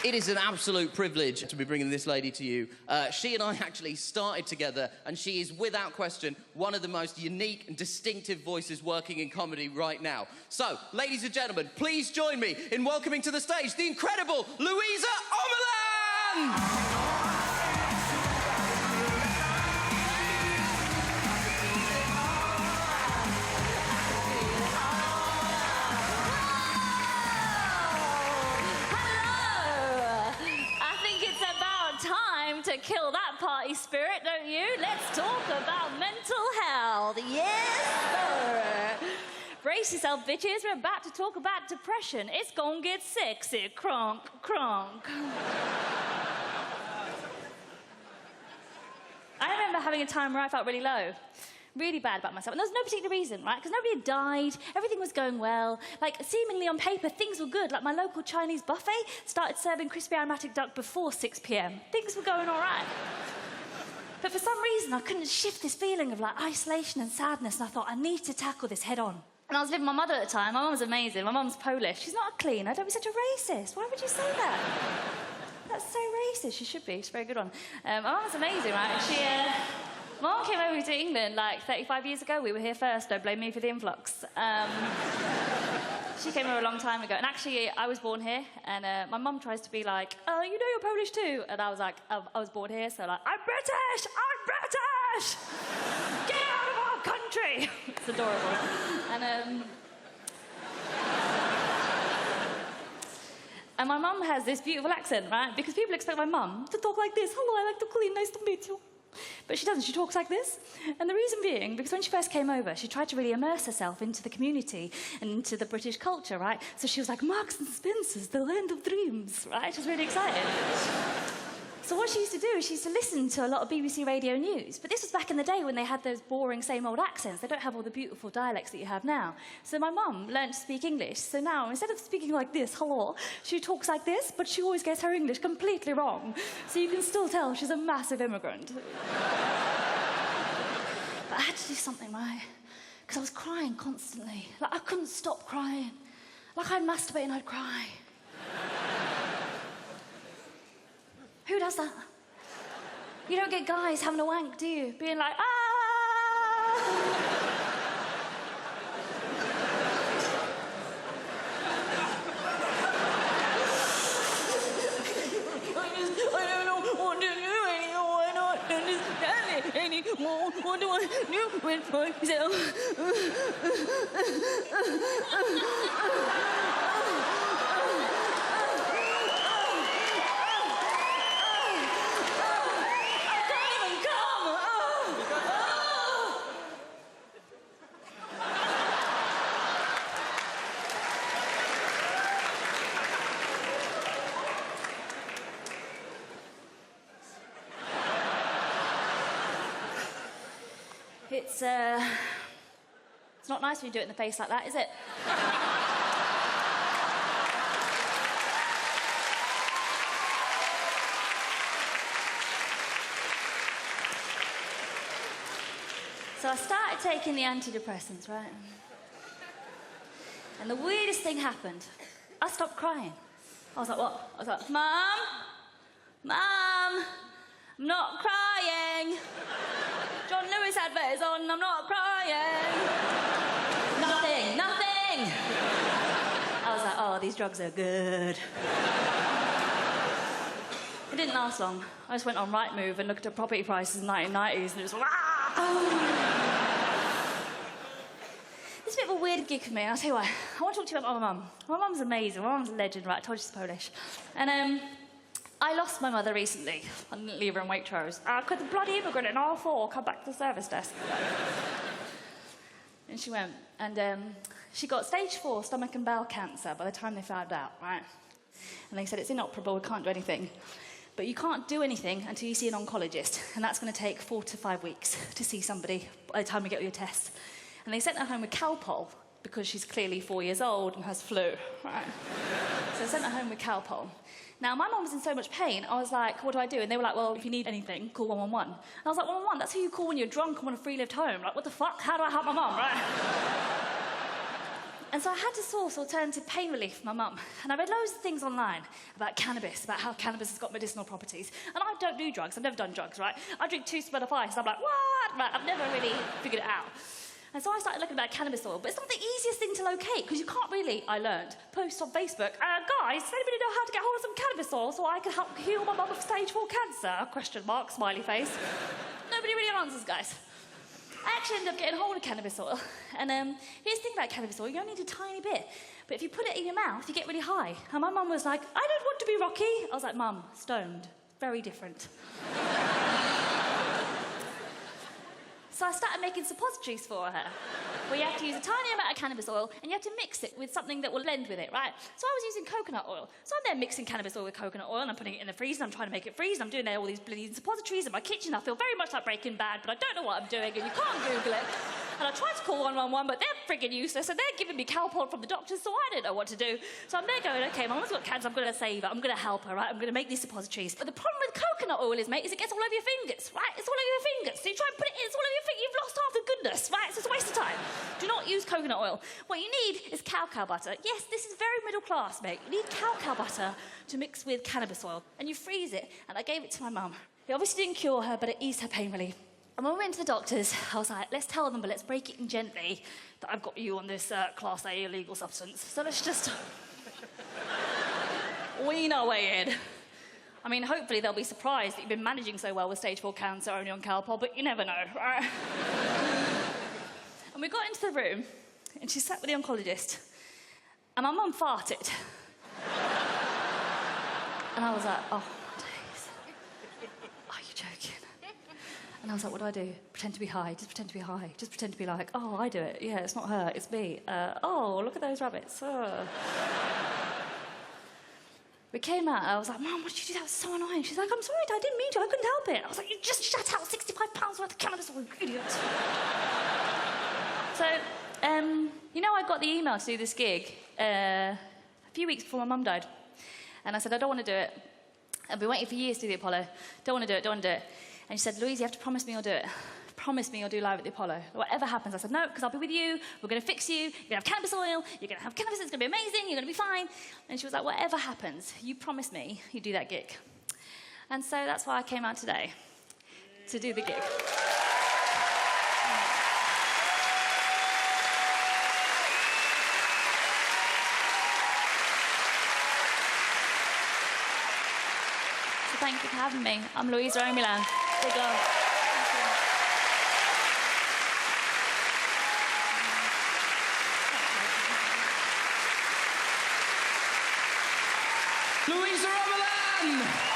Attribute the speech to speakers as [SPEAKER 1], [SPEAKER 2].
[SPEAKER 1] It is an absolute privilege to be bringing this lady to you. She and I actually started together, and she is, without question, one of the most unique and distinctive voices working in comedy right now. So, ladies and gentlemen, please join me in welcoming to the stage the incredible Luisa Omielan!
[SPEAKER 2] To kill that party spirit, don't you? Let's talk about mental health. Yes, sir. Brace yourself, bitches. We're about to talk about depression. It's gonna get sexy. Cronk, cronk. I remember having a time where I felt really low. Really bad about myself. And there was no particular reason, right? Because nobody had died, everything was going well. Like, seemingly on paper, things were good. Like, my local Chinese buffet started serving crispy aromatic duck before 6 p.m. Things were going all right. But for some reason, I couldn't shift this feeling of, like, isolation and sadness, and I thought, I need to tackle this head on. And I was living with my mother at the time. My mum was amazing. My mum's Polish. She's not a cleaner. Don't be such a racist. Why would you say that? That's so racist. She should be. She's a very good one. My mum was amazing, right? My mum came over to England like 35 years ago. We were here first. Don't blame me for the influx. She came over a long time ago. And actually, I was born here. And my mum tries to be like, oh, you know you're Polish too. And I was like, I was born here. So like, I'm British! I'm British! Get out of our country! It's adorable. And my mum has this beautiful accent, right? Because people expect my mum to talk like this. Hello, I like to clean. Nice to meet you. But she doesn't. She talks like this. And the reason being, because when she first came over, she tried to really immerse herself into the community and into the British culture, right? So she was like, Marks and Spencer's, the land of dreams, right? She was really excited. So what she used to do is she used to listen to a lot of BBC Radio News. But this was back in the day when they had those boring, same old accents. They don't have all the beautiful dialects that you have now. So my mum learned to speak English. So now, instead of speaking like this, hello, she talks like this, but she always gets her English completely wrong. So you can still tell she's a massive immigrant. But I had to do something, right? Because I was crying constantly. Like, I couldn't stop crying. Like, I'd masturbate and I'd cry. Who does that? You don't get guys having a wank, do you? Being like, ah! I don't know what to do anymore. I don't understand it anymore. What do I do with myself? It's not nice when you do it in the face like that, is it? So I started taking the antidepressants, right? And the weirdest thing happened. I stopped crying. I was like, what? I was like, Mum? Mum? I'm not crying. John Lewis advert is on, I'm not crying. Nothing. I was like, oh, these drugs are good. It didn't last long. I just went on Rightmove and looked at property prices in the 1990s and it was, It's a bit of a weird gig for me, and I'll tell you why. I want to talk to you about my mum. My mum's amazing. My mum's a legend, right? I told you she's Polish. And I lost my mother recently. I didn't leave her in Waitrose. Could the bloody immigrant in R4 come back to the service desk? And she went. And she got stage 4 stomach and bowel cancer by the time they found out, right? And they said, it's inoperable, we can't do anything. But you can't do anything until you see an oncologist. And that's going to take 4 to 5 weeks to see somebody by the time we get all your tests. And they sent her home with Calpol, because she's clearly 4 years old and has flu, right? So they sent her home with Calpol. Now, my mum was in so much pain, I was like, what do I do? And they were like, well, if you need anything, call 111. And I was like, 111, that's who you call when you're drunk and want a free lift home. Like, what the fuck? How do I help my mum, right? And so I had to source alternative pain relief for my mum. And I read loads of things online about cannabis, about how cannabis has got medicinal properties. And I don't do drugs. I've never done drugs, right? I drink 2 Smirnoff Ice. I'm like, what? Right, I've never really figured it out. And so I started looking about cannabis oil. But it's not the easiest thing to locate, because you can't really, I learned, post on Facebook, guys, does anybody know how to get hold of some cannabis oil so I can help heal my mum of stage 4 cancer? Question mark, smiley face. Nobody really answers, guys. I actually ended up getting hold of cannabis oil. And here's the thing about cannabis oil, you only need a tiny bit. But if you put it in your mouth, you get really high. And my mum was like, I don't want to be Rocky. I was like, Mum, stoned. Very different. So I started making suppositories for her, where you have to use a tiny amount of cannabis oil and you have to mix it with something that will blend with it, right? So I was using coconut oil. So I'm there mixing cannabis oil with coconut oil and I'm putting it in the freezer and I'm trying to make it freeze and I'm doing all these bleeding suppositories in my kitchen. I feel very much like Breaking Bad, but I don't know what I'm doing and you can't Google it. And I tried to call 111, but they're friggin' useless and they're giving me Calpol from the doctors, so I don't know what to do. So I'm there going, okay, my mum's got cancer, I'm going to save her, I'm going to help her, right? I'm going to make these suppositories. But the problem with coconut oil is, mate, is it gets all over your fingers, right? It's all over your fingers. So you try and put it in, it's all over your fingers. You've lost half the goodness, right? So it's a waste of time. Do not use coconut oil. What you need is cow butter. Yes, this is very middle class, mate. You need cow butter to mix with cannabis oil. And you freeze it. And I gave it to my mum. It obviously didn't cure her, but it eased her pain relief. And when we went to the doctors, I was like, let's tell them, but let's break it in gently that I've got you on this Class A illegal substance. So let's just wean our way in. I mean, hopefully they'll be surprised that you've been managing so well with stage 4 cancer only on Calpol, but you never know, right? And we got into the room, and she sat with the oncologist, and my mum farted. And I was like, oh, my days. Are you joking? And I was like, what do? Pretend to be high, just pretend to be high. Just pretend to be like, oh, I do it. Yeah, it's not her, it's me. Oh, look at those rabbits. We came out, I was like, Mum, what did you do? That was so annoying. She's like, I'm sorry, I didn't mean to, I couldn't help it. I was like, you just shut out 65 pounds worth of cannabis oil, you idiot. So, you know, I got the email to do this gig a few weeks before my mum died. And I said, I don't want to do it. I've been waiting for years to do the Apollo. Don't want to do it, don't want to do it. And she said, Louise, you have to promise me you'll do it. Promise me you'll do live at the Apollo. Whatever happens. I said, no, because I'll be with you. We're going to fix you. You're going to have cannabis oil. You're going to have cannabis. It's going to be amazing. You're going to be fine. And she was like, whatever happens, you promise me you do that gig. And so that's why I came out today, to do the gig. So thank you for having me. I'm Luisa Omielan. Big love.
[SPEAKER 1] Luisa Omielan!